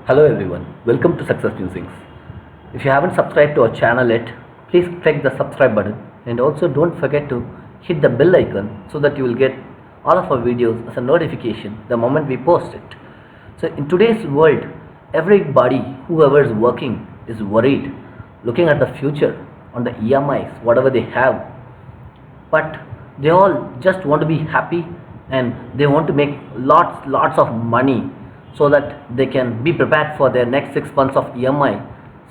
Hello everyone, welcome to Success Musings. If you haven't subscribed to our channel yet, please click the subscribe button and also don't forget to hit the bell icon so that you will get all of our videos as a notification the moment we post it. So in today's world, everybody, whoever is working, is worried, looking at the future on the EMIs, whatever they have, but they all just want to be happy and they want to make lots of money so that they can be prepared for their next 6 months of EMI.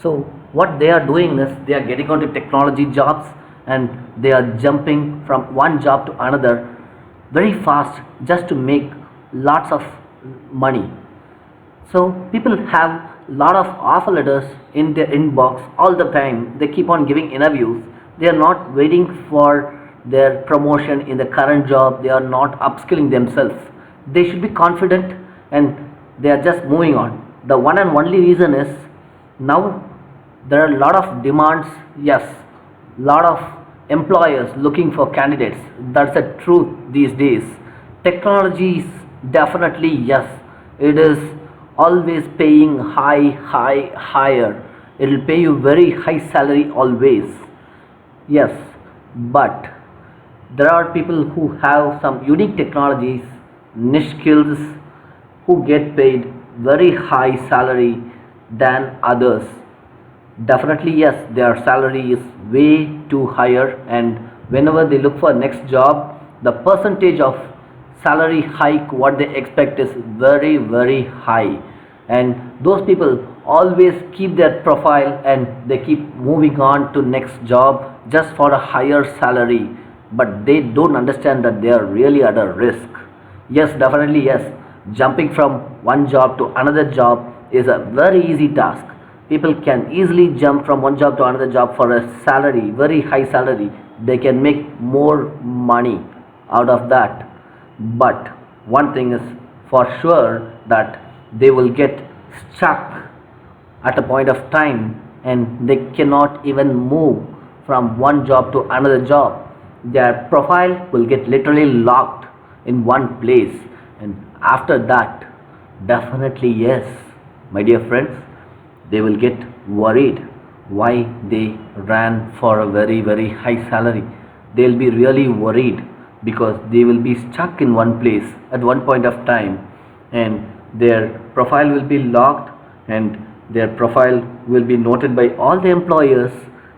So what they are doing is they are getting onto technology jobs and they are jumping from one job to another very fast just to make lots of money. So people have a lot of offer letters in their inbox all the time. They keep on giving interviews. They are not waiting for their promotion in the current job. They are not upskilling themselves. They should be confident and they are just moving on. The one and only reason is now there are a lot of demands. Yes, lot of employers looking for candidates. That's the truth these days. Technology is definitely, yes, it is always paying higher. It will pay you very high salary always. Yes, but there are people who have some unique technologies, niche skills, who get paid very high salary than others. Definitely, yes, their salary is way too higher, and whenever they look for next job, the percentage of salary hike what they expect is very high, and those people always keep their profile and they keep moving on to next job just for a higher salary, but they don't understand that they are really at a risk. Yes, definitely, yes, jumping from one job to another job is a very easy task. People can easily jump from one job to another job for a salary, very high salary. They can make more money out of that. But one thing is for sure that they will get stuck at a point of time and they cannot even move from one job to another job. Their profile will get literally locked in one place, and after that, definitely, yes, my dear friends, they will get worried why they ran for a very high salary. They'll be really worried because they will be stuck in one place at one point of time, and their profile will be locked and their profile will be noted by all the employers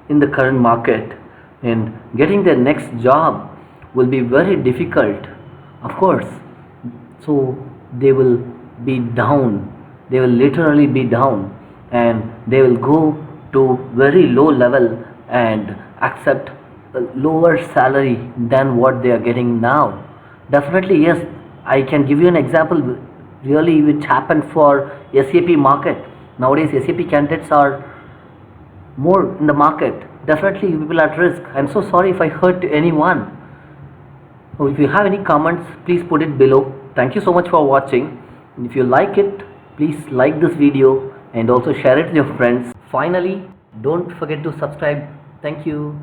in the current market, and getting their next job will be very difficult, of course. So they will be down, they will literally be down, and they will go to very low level and accept a lower salary than what they are getting now. Definitely, yes, I can give you an example really which happened for SAP market. Nowadays SAP candidates are more in the market. Definitely people are at risk. I'm so sorry if I hurt anyone. So if you have any comments, please put it below. Thank you so much for watching. And if you like it, please like this video and also share it with your friends. Finally, don't forget to subscribe. Thank you.